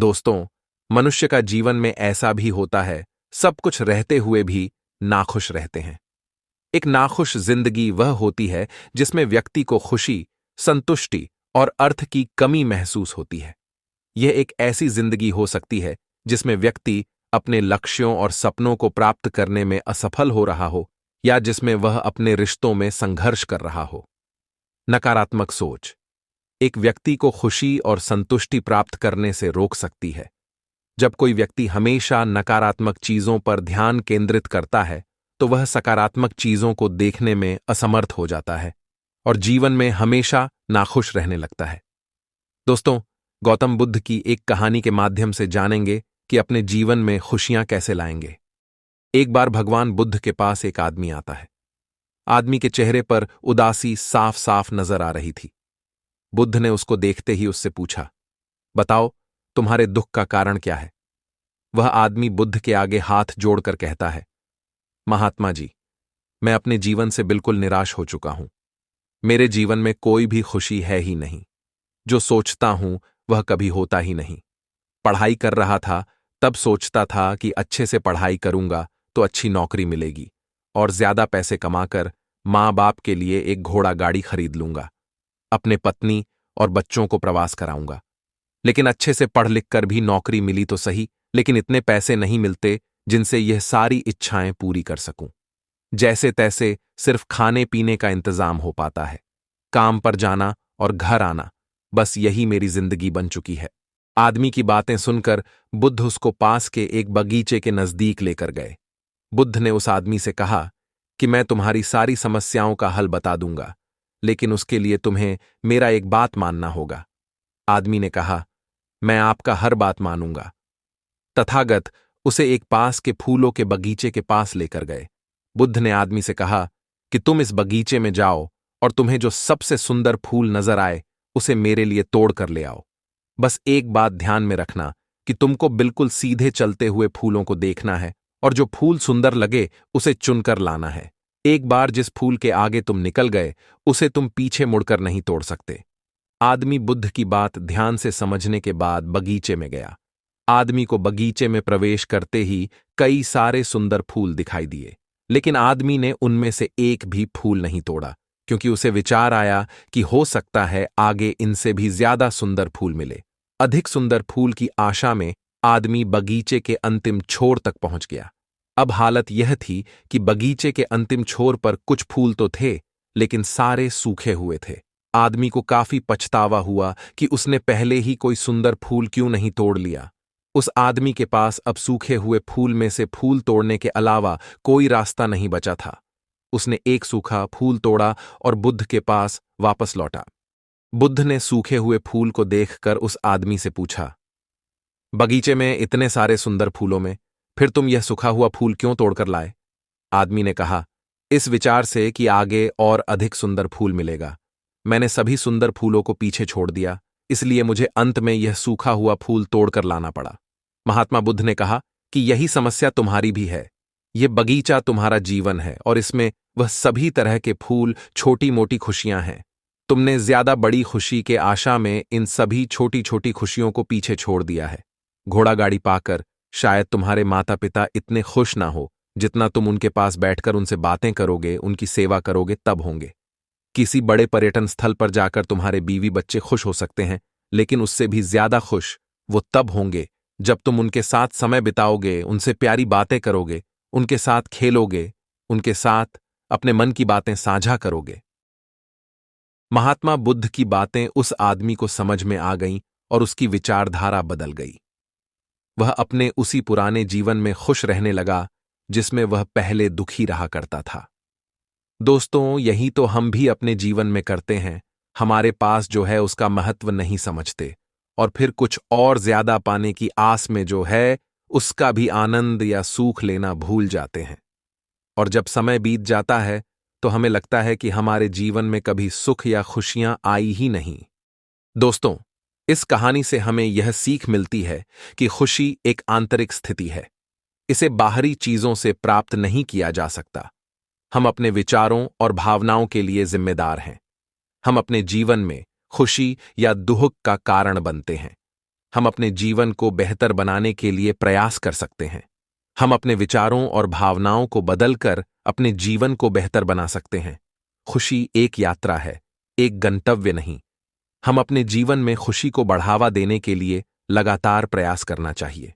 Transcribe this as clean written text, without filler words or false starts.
दोस्तों, मनुष्य का जीवन में ऐसा भी होता है, सब कुछ रहते हुए भी नाखुश रहते हैं। एक नाखुश जिंदगी वह होती है जिसमें व्यक्ति को खुशी, संतुष्टि और अर्थ की कमी महसूस होती है। यह एक ऐसी जिंदगी हो सकती है जिसमें व्यक्ति अपने लक्ष्यों और सपनों को प्राप्त करने में असफल हो रहा हो, या जिसमें वह अपने रिश्तों में संघर्ष कर रहा हो। नकारात्मक सोच एक व्यक्ति को खुशी और संतुष्टि प्राप्त करने से रोक सकती है। जब कोई व्यक्ति हमेशा नकारात्मक चीजों पर ध्यान केंद्रित करता है, तो वह सकारात्मक चीजों को देखने में असमर्थ हो जाता है और जीवन में हमेशा नाखुश रहने लगता है। दोस्तों, गौतम बुद्ध की एक कहानी के माध्यम से जानेंगे कि अपने जीवन में खुशियां कैसे लाएंगे। एक बार भगवान बुद्ध के पास एक आदमी आता है। आदमी के चेहरे पर उदासी साफ साफ नजर आ रही थी। बुद्ध ने उसको देखते ही उससे पूछा, बताओ, तुम्हारे दुख का कारण क्या है? वह आदमी बुद्ध के आगे हाथ जोड़कर कहता है, महात्मा जी, मैं अपने जीवन से बिल्कुल निराश हो चुका हूं। मेरे जीवन में कोई भी खुशी है ही नहीं। जो सोचता हूं वह कभी होता ही नहीं। पढ़ाई कर रहा था, तब सोचता था कि अच्छे से पढ़ाई करूंगा तो अच्छी नौकरी मिलेगी और ज्यादा पैसे कमाकर माँ बाप के लिए एक घोड़ा गाड़ी खरीद लूंगा, अपने पत्नी और बच्चों को प्रवास कराऊंगा। लेकिन अच्छे से पढ़ लिख कर भी नौकरी मिली तो सही, लेकिन इतने पैसे नहीं मिलते जिनसे यह सारी इच्छाएं पूरी कर सकूं। जैसे तैसे सिर्फ खाने पीने का इंतजाम हो पाता है। काम पर जाना और घर आना, बस यही मेरी जिंदगी बन चुकी है। आदमी की बातें सुनकर बुद्ध उसको पास के एक बगीचे के नजदीक लेकर गए। बुद्ध ने उस आदमी से कहा कि मैं तुम्हारी सारी समस्याओं का हल बता दूंगा, लेकिन उसके लिए तुम्हें मेरा एक बात मानना होगा। आदमी ने कहा, मैं आपका हर बात मानूंगा। तथागत उसे एक पास के फूलों के बगीचे के पास लेकर गए। बुद्ध ने आदमी से कहा कि तुम इस बगीचे में जाओ और तुम्हें जो सबसे सुंदर फूल नजर आए उसे मेरे लिए तोड़ कर ले आओ। बस एक बात ध्यान में रखना कि तुमको बिल्कुल सीधे चलते हुए फूलों को देखना है और जो फूल सुंदर लगे उसे चुनकर लाना है। एक बार जिस फूल के आगे तुम निकल गए उसे तुम पीछे मुड़कर नहीं तोड़ सकते। आदमी बुद्ध की बात ध्यान से समझने के बाद बगीचे में गया। आदमी को बगीचे में प्रवेश करते ही कई सारे सुंदर फूल दिखाई दिए, लेकिन आदमी ने उनमें से एक भी फूल नहीं तोड़ा, क्योंकि उसे विचार आया कि हो सकता है आगे इनसे भी ज्यादा सुंदर फूल मिले। अधिक सुंदर फूल की आशा में आदमी बगीचे के अंतिम छोर तक पहुंच गया। अब हालत यह थी कि बगीचे के अंतिम छोर पर कुछ फूल तो थे, लेकिन सारे सूखे हुए थे। आदमी को काफी पछतावा हुआ कि उसने पहले ही कोई सुंदर फूल क्यों नहीं तोड़ लिया। उस आदमी के पास अब सूखे हुए फूल में से फूल तोड़ने के अलावा कोई रास्ता नहीं बचा था। उसने एक सूखा फूल तोड़ा और बुद्ध के पास वापस लौटा। बुद्ध ने सूखे हुए फूल को देखकर उस आदमी से पूछा, बगीचे में इतने सारे सुंदर फूलों में फिर तुम यह सूखा हुआ फूल क्यों तोड़कर लाए? आदमी ने कहा, इस विचार से कि आगे और अधिक सुंदर फूल मिलेगा। मैंने सभी सुंदर फूलों को पीछे छोड़ दिया, इसलिए मुझे अंत में यह सूखा हुआ फूल तोड़कर लाना पड़ा। महात्मा बुद्ध ने कहा कि यही समस्या तुम्हारी भी है। यह बगीचा तुम्हारा जीवन है और इसमें वह सभी तरह के फूल, छोटी मोटी खुशियां हैं। तुमने ज्यादा बड़ी खुशी के आशा में इन सभी छोटी छोटी खुशियों को पीछे छोड़ दिया है। घोड़ा गाड़ी पाकर शायद तुम्हारे माता पिता इतने खुश ना हो जितना तुम उनके पास बैठकर उनसे बातें करोगे, उनकी सेवा करोगे तब होंगे। किसी बड़े पर्यटन स्थल पर जाकर तुम्हारे बीवी बच्चे खुश हो सकते हैं, लेकिन उससे भी ज्यादा खुश वो तब होंगे जब तुम उनके साथ समय बिताओगे, उनसे प्यारी बातें करोगे, उनके साथ खेलोगे, उनके साथ अपने मन की बातें साझा करोगे। महात्मा बुद्ध की बातें उस आदमी को समझ में आ गईं और उसकी विचारधारा बदल गई। वह अपने उसी पुराने जीवन में खुश रहने लगा जिसमें वह पहले दुखी रहा करता था। दोस्तों, यही तो हम भी अपने जीवन में करते हैं। हमारे पास जो है उसका महत्व नहीं समझते और फिर कुछ और ज्यादा पाने की आस में जो है उसका भी आनंद या सूख लेना भूल जाते हैं। और जब समय बीत जाता है तो हमें लगता है कि हमारे जीवन में कभी सुख या खुशियां आई ही नहीं। दोस्तों, इस कहानी से हमें यह सीख मिलती है कि खुशी एक आंतरिक स्थिति है। इसे बाहरी चीजों से प्राप्त नहीं किया जा सकता। हम अपने विचारों और भावनाओं के लिए जिम्मेदार हैं। हम अपने जीवन में खुशी या दुख का कारण बनते हैं। हम अपने जीवन को बेहतर बनाने के लिए प्रयास कर सकते हैं। हम अपने विचारों और भावनाओं को बदलकर अपने जीवन को बेहतर बना सकते हैं। खुशी एक यात्रा है, एक गंतव्य नहीं। हम अपने जीवन में खुशी को बढ़ावा देने के लिए लगातार प्रयास करना चाहिए।